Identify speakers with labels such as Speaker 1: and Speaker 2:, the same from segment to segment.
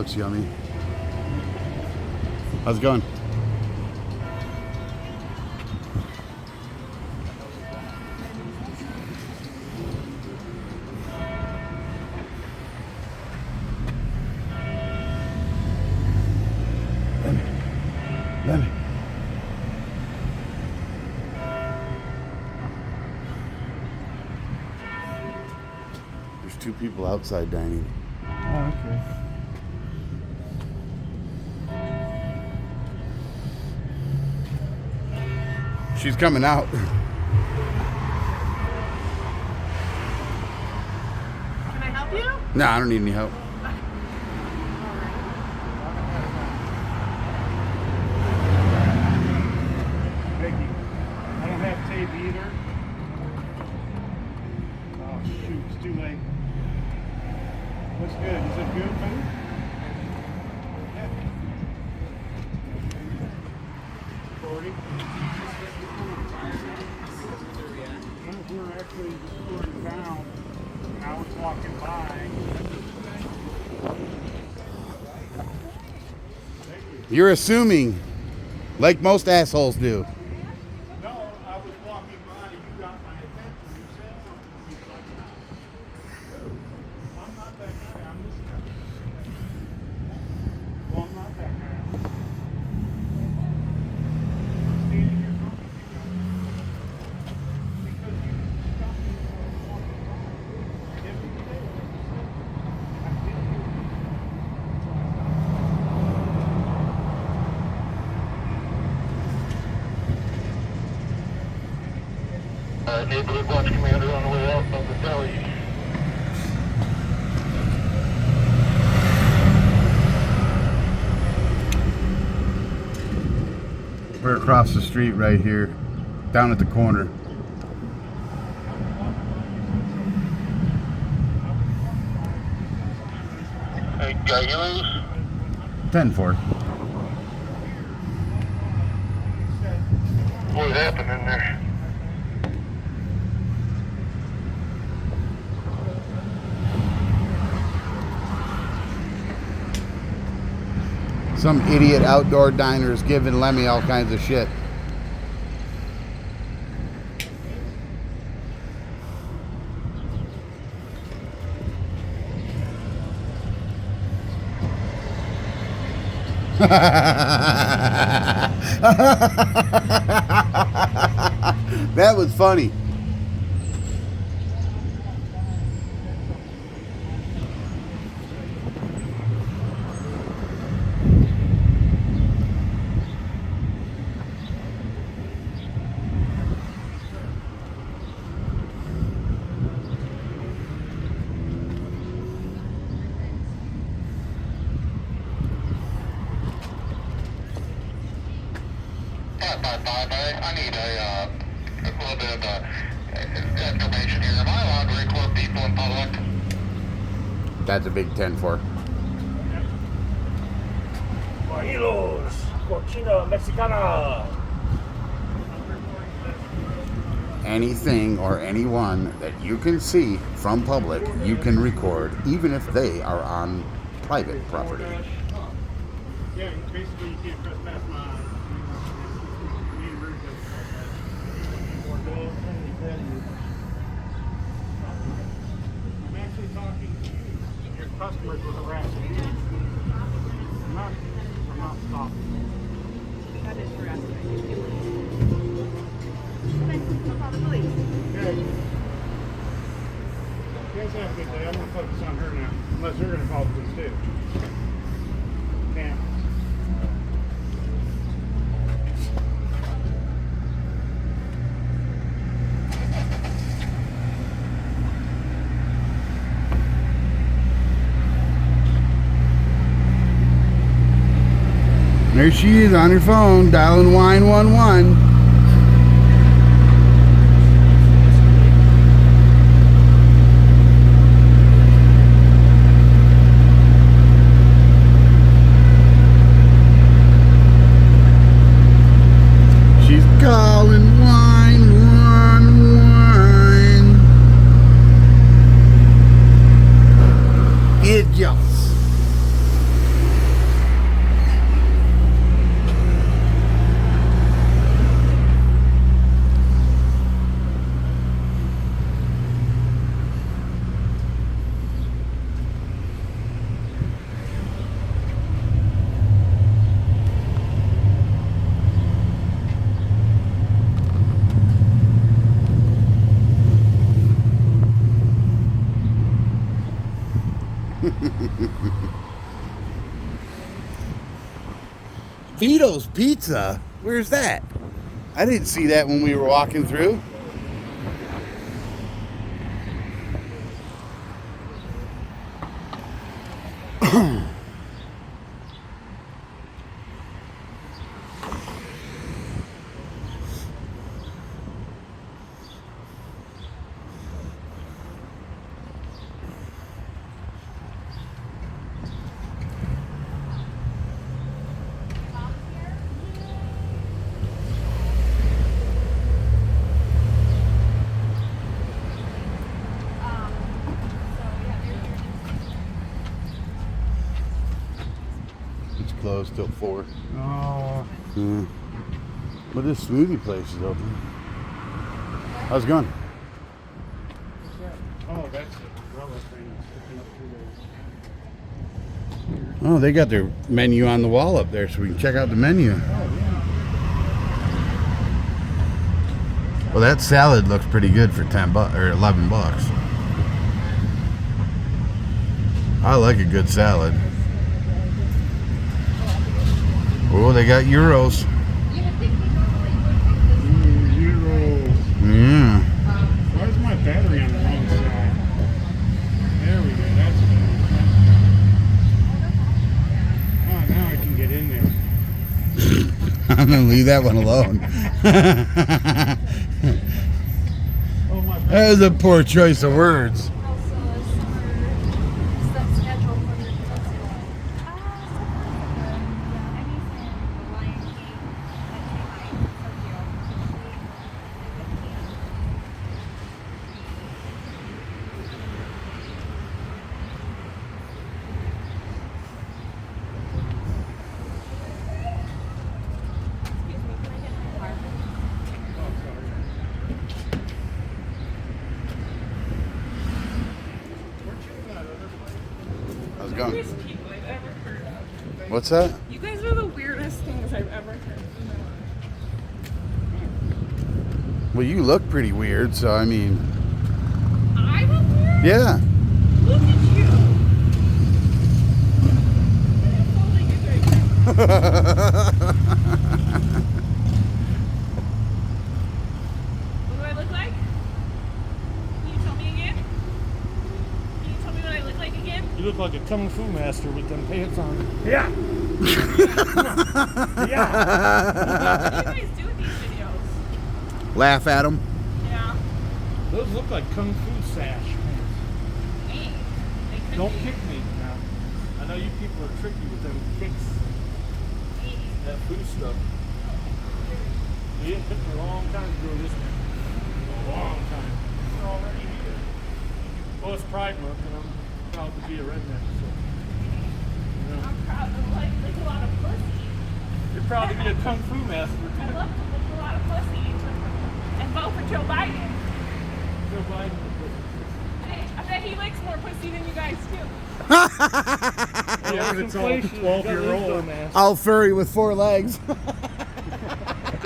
Speaker 1: looks yummy. How's it going? Let me. There's two people outside dining.
Speaker 2: Oh, okay.
Speaker 1: She's coming out.
Speaker 3: Can I help you?
Speaker 1: No, I don't need any help.
Speaker 2: Vicky, I don't have tape either. Oh shoot, it's too late. What's good? Is it good food? Yeah. 40. We're actually just touring town. And I was walking by.
Speaker 1: You're assuming, like most assholes do.
Speaker 2: No, I was walking by and you got my attention. You said something. I'm not that guy. I'm this guy. Well, I'm not that guy. I'm standing here talking to you. Because you stopped me when I was walking by. Every day. I didn't hear you.
Speaker 4: Neighborhood watch commander on the way out of the deli.
Speaker 1: We're across the street right here, down at the corner.
Speaker 4: Hey, got you loose?
Speaker 1: 10-4.
Speaker 4: What happened in there?
Speaker 1: Some idiot outdoor diner is giving Lemmy all kinds of shit. That was funny.
Speaker 4: I need a little bit of information here. Am I allowed to record people in public?
Speaker 1: That's a big 10-4.
Speaker 5: Guajiros, cochina mexicana.
Speaker 1: Anything or anyone that you can see from public, you can record, even if they are on private property.
Speaker 2: Yeah, basically you can't trespass my main route. I'm actually talking to you. Your customers were harassing you. I'm not stopping.
Speaker 3: That is harassment. Okay, I'll call the police.
Speaker 2: Okay. You guys have a good day. I'm going to focus on her now. Unless you're going to call the police too. Can't.
Speaker 1: There she is on her phone, dialing 911. She's calling 911. Idiots. Vito's Pizza? Where's that? I didn't see that when we were walking through. It's closed till 4.
Speaker 2: Oh.
Speaker 1: Yeah. But this smoothie place is open. How's it going?
Speaker 2: Oh, that's the umbrella thing sticking up through there.
Speaker 1: Oh, they got their menu on the wall up there so we can check out the menu.
Speaker 2: Oh, yeah.
Speaker 1: Well, that salad looks pretty good for 10 bucks or 11 bucks. I like a good salad. Oh, they got euros.
Speaker 2: Euros.
Speaker 1: Yeah.
Speaker 2: Where's my battery on the wrong side? There we go. That's better. Oh, now I can get in there.
Speaker 1: I'm gonna leave that one alone.
Speaker 2: Oh, my
Speaker 1: That was a poor choice of words. How's it going?
Speaker 3: Weirdest people I've ever heard of.
Speaker 1: What's that?
Speaker 3: You guys are the weirdest things I've ever heard in my life.
Speaker 1: Well, you look pretty weird, so I mean,
Speaker 3: I look weird?
Speaker 1: yeah.
Speaker 3: Look at you. I don't like you guys. What do I look like? Can you tell me again? Can you tell me what I look like again?
Speaker 2: You look like a kung fu master with them pants on.
Speaker 5: Yeah. Yeah.
Speaker 3: What do you guys do with these videos?
Speaker 1: Laugh at them.
Speaker 3: Yeah.
Speaker 2: Those look like kung fu sash pants.
Speaker 3: Hey, they could
Speaker 2: Don't
Speaker 3: be.
Speaker 2: kick me now. I know you people are tricky with them kicks.
Speaker 3: Hey.
Speaker 2: That food stuff. You took a long time to grow this one. A long time. You're already here. Well, it's Pride Month, and I'm proud to be a redneck. So, you know.
Speaker 3: I'm proud to like lick a lot of pussy.
Speaker 2: You're proud to be a kung fu master
Speaker 3: I
Speaker 2: too.
Speaker 3: love to lick a lot of pussy and vote for Joe Biden.
Speaker 2: Joe Biden.
Speaker 3: Hey, I bet he licks more pussy than you guys do.
Speaker 2: Yeah, but it's all 12-year-old.
Speaker 1: All furry with 4 legs.
Speaker 2: They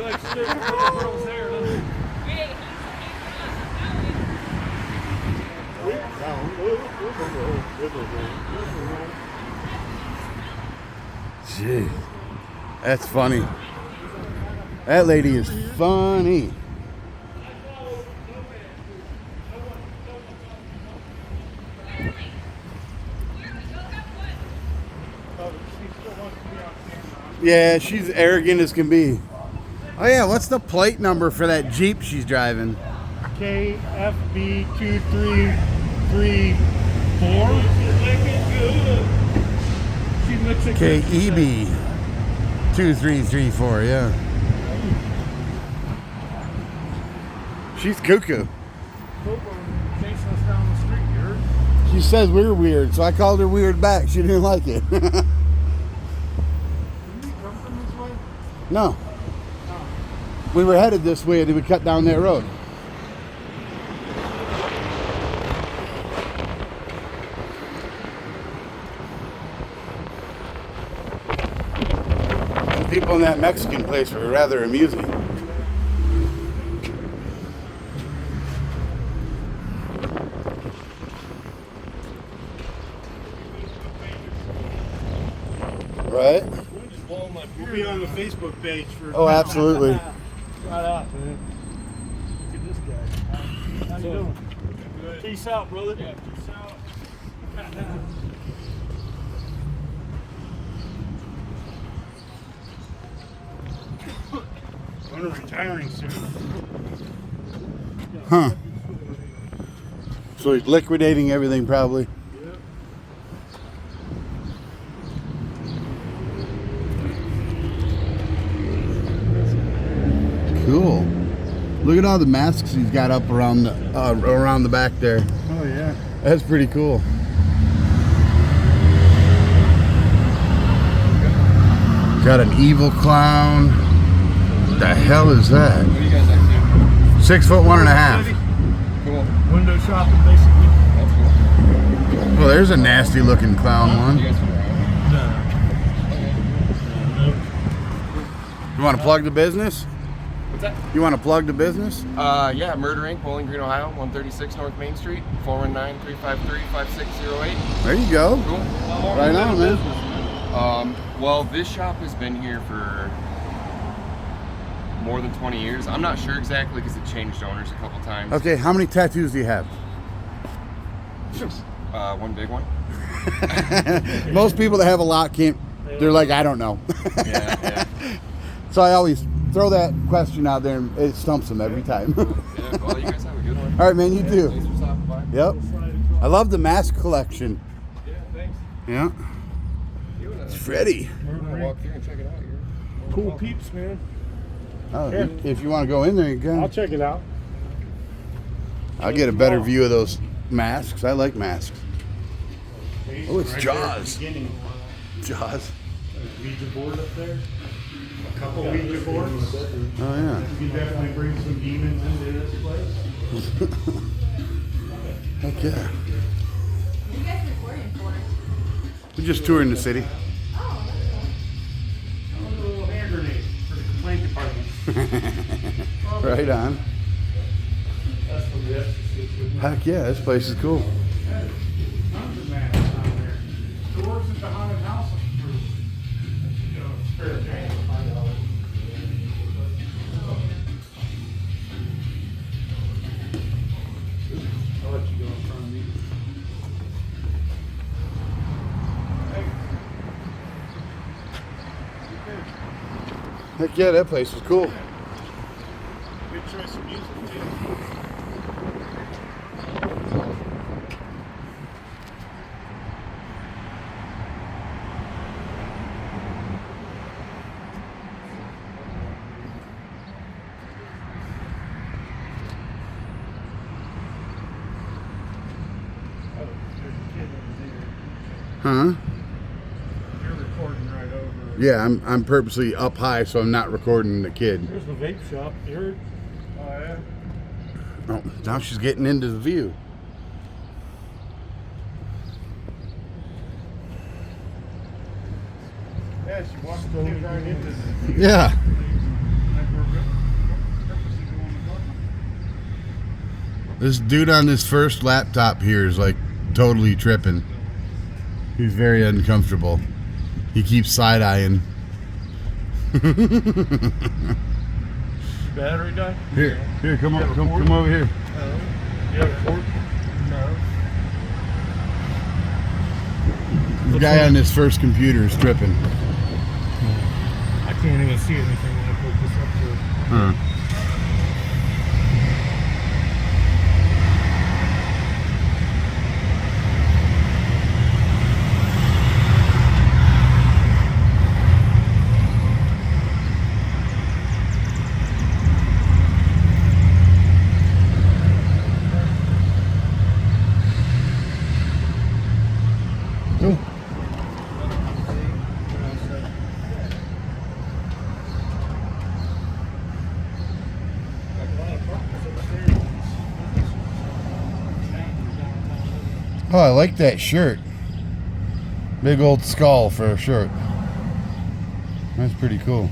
Speaker 2: like stick with the girls there, don't they?
Speaker 3: Hey,
Speaker 1: Gee, that's funny. That lady is funny. Yeah, she's arrogant as can be. Oh yeah, what's the plate number for that Jeep she's driving?
Speaker 2: KFB 2334. She looks at
Speaker 1: KEB 2334, yeah. She's cuckoo.
Speaker 2: Chasing us down the street, you heard?
Speaker 1: She says we're weird, so I called her weird back. She didn't like it.
Speaker 2: Did we come from this way?
Speaker 1: No. We were headed this way and then we cut down that road. The people in that Mexican place were rather amusing. Right?
Speaker 5: We'll be on the Facebook page for.
Speaker 1: Oh, absolutely.
Speaker 2: Right out, man. Look at this guy. How you doing? Good. Peace out, brother. Yeah, peace out.
Speaker 5: When are retiring soon?
Speaker 1: Huh. So he's liquidating everything probably. Cool. Look at all the masks he's got up around the back there.
Speaker 5: Oh yeah.
Speaker 1: That's pretty cool. Got an evil clown. The hell is that?
Speaker 6: What do you guys like to do?
Speaker 1: 6 foot 1.5.
Speaker 6: Cool.
Speaker 5: Window shopping, basically.
Speaker 6: That's cool.
Speaker 1: Well, there's a nasty looking clown
Speaker 6: You
Speaker 1: one.
Speaker 6: guys from around?
Speaker 1: You want to plug the business?
Speaker 6: What's that?
Speaker 1: You want to plug the business?
Speaker 6: Yeah, Murder Inc., Bowling Green, Ohio, 136 North Main Street, 419-353-5608.
Speaker 1: There you go.
Speaker 6: Cool.
Speaker 1: Right on, man.
Speaker 6: Well, this shop has been here for more than 20 years. I'm not sure exactly because it changed owners a couple times.
Speaker 1: Okay, how many tattoos do you have?
Speaker 6: One big one.
Speaker 1: Most people that have a lot can't, they're like, I don't know.
Speaker 6: Yeah.
Speaker 1: So I always throw that question out there and it stumps them every time.
Speaker 6: Yeah, well, you guys have a good one.
Speaker 1: All right, man, you too.
Speaker 6: Thanks for stopping by.
Speaker 1: Yep. I love the mask collection.
Speaker 6: Yeah, thanks.
Speaker 1: Yeah. It's Freddy.
Speaker 6: We're gonna walk through and check it out here.
Speaker 2: Cool peeps, man.
Speaker 1: Oh, if you want to go in there, you
Speaker 2: I'll
Speaker 1: can.
Speaker 2: check it out.
Speaker 1: I'll get a better view of those masks. I like masks. Oh, it's
Speaker 5: Right
Speaker 1: Jaws.
Speaker 5: there at the beginning.
Speaker 1: Jaws.
Speaker 5: Ouija board up there. A couple Ouija boards.
Speaker 1: Oh, yeah.
Speaker 5: You can definitely bring some demons into this place.
Speaker 1: Heck yeah.
Speaker 3: What are you guys recording for?
Speaker 1: We're just touring the city.
Speaker 3: Oh,
Speaker 5: A little hand grenade for the complaint department.
Speaker 1: Right on.
Speaker 5: That's what the Exorcist.
Speaker 1: Heck yeah, this place is cool.
Speaker 5: Tons of masks down there. Who works at the haunted house? Spirit Jane, $5. I'll let you go in front of me.
Speaker 1: Heck yeah, that place was cool.
Speaker 5: Good choice of music, too. Oh, there's a kid over there.
Speaker 1: Huh?
Speaker 5: You're recording right over.
Speaker 1: Yeah, I'm purposely up high so I'm not recording the kid.
Speaker 2: There's the vape shop. You heard?
Speaker 5: Oh, yeah?
Speaker 1: Oh, now she's getting into the view.
Speaker 5: Yeah, she walked the kid right into the.
Speaker 1: Yeah.
Speaker 5: Like we're purposely going to garden.
Speaker 1: This dude on this first laptop here is like totally tripping. He's very uncomfortable. He keeps side-eyeing.
Speaker 2: Battery die?
Speaker 1: Here, come over here.
Speaker 2: You have a cord? No.
Speaker 1: The guy on this first computer is tripping.
Speaker 2: I can't even see anything when I put this up to it.
Speaker 1: Huh. Cool. Oh, I like that shirt. Big old skull for a shirt. That's pretty cool.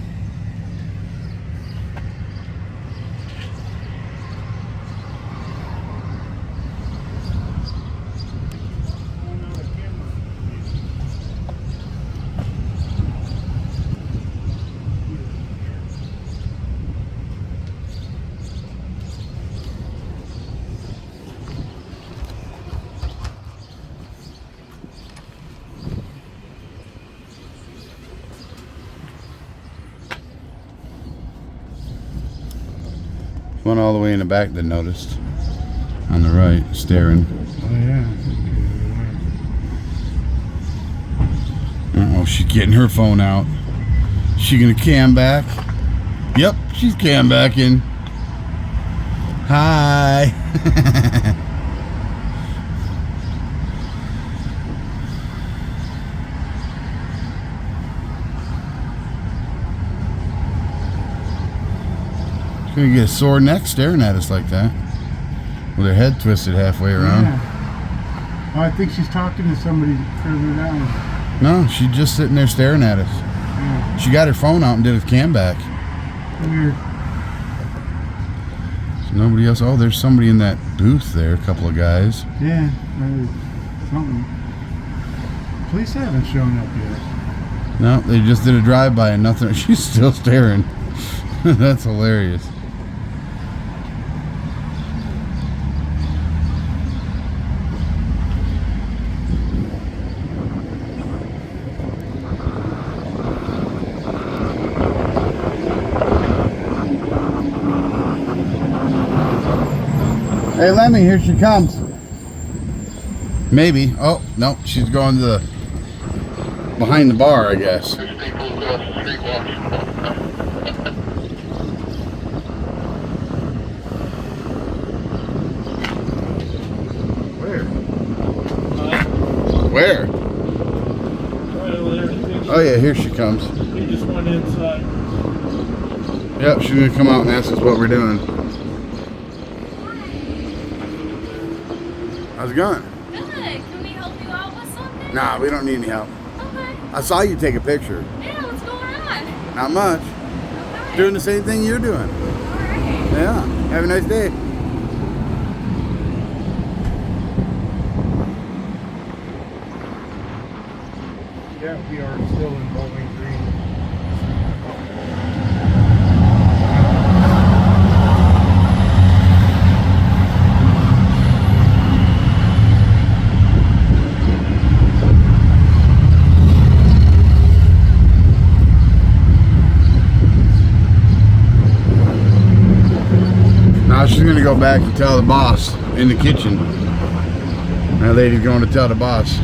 Speaker 1: One all the way in the back that noticed. On the right, staring.
Speaker 5: Oh yeah.
Speaker 1: Oh, she's getting her phone out. She gonna cam back? Yep, she's cam backing. Hi. She's gonna get a sore neck staring at us like that. With her head twisted halfway around.
Speaker 5: Yeah. Oh, I think she's talking to somebody further down.
Speaker 1: No, she's just sitting there staring at us.
Speaker 5: Yeah.
Speaker 1: She got her phone out and did a cam back.
Speaker 5: Weird.
Speaker 1: So nobody else. Oh, there's somebody in that booth there. A couple of guys.
Speaker 5: Yeah. Something. Police haven't shown up yet.
Speaker 1: No, they just did a drive-by and nothing. She's still staring. That's hilarious. Hey, Lemmy, here she comes. Maybe. Oh, no, she's going to the behind the bar, I guess.
Speaker 4: There's people across the street walking.
Speaker 5: Where?
Speaker 1: Where?
Speaker 2: Right over there. I think
Speaker 1: Oh, yeah, here she comes.
Speaker 2: he just went inside.
Speaker 1: Yep, she's going to come out and ask us what we're doing. How's it going?
Speaker 3: Good. Can we help you out with something?
Speaker 1: Nah, we don't need any help.
Speaker 3: Okay.
Speaker 1: I saw you take a picture.
Speaker 3: Yeah, what's going on?
Speaker 1: Not much.
Speaker 3: Okay.
Speaker 1: Doing the same thing you're doing.
Speaker 3: Alright.
Speaker 1: Yeah. Have a nice day.
Speaker 5: Yeah, we are still in Bowling Green.
Speaker 1: Now she's gonna go back and tell the boss in the kitchen. That lady's going to tell the boss.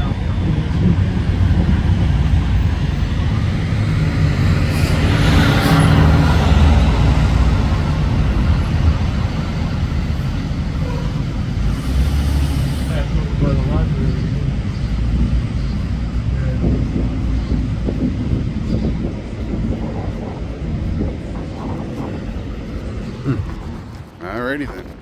Speaker 5: Back over by the library.
Speaker 1: Alrighty then.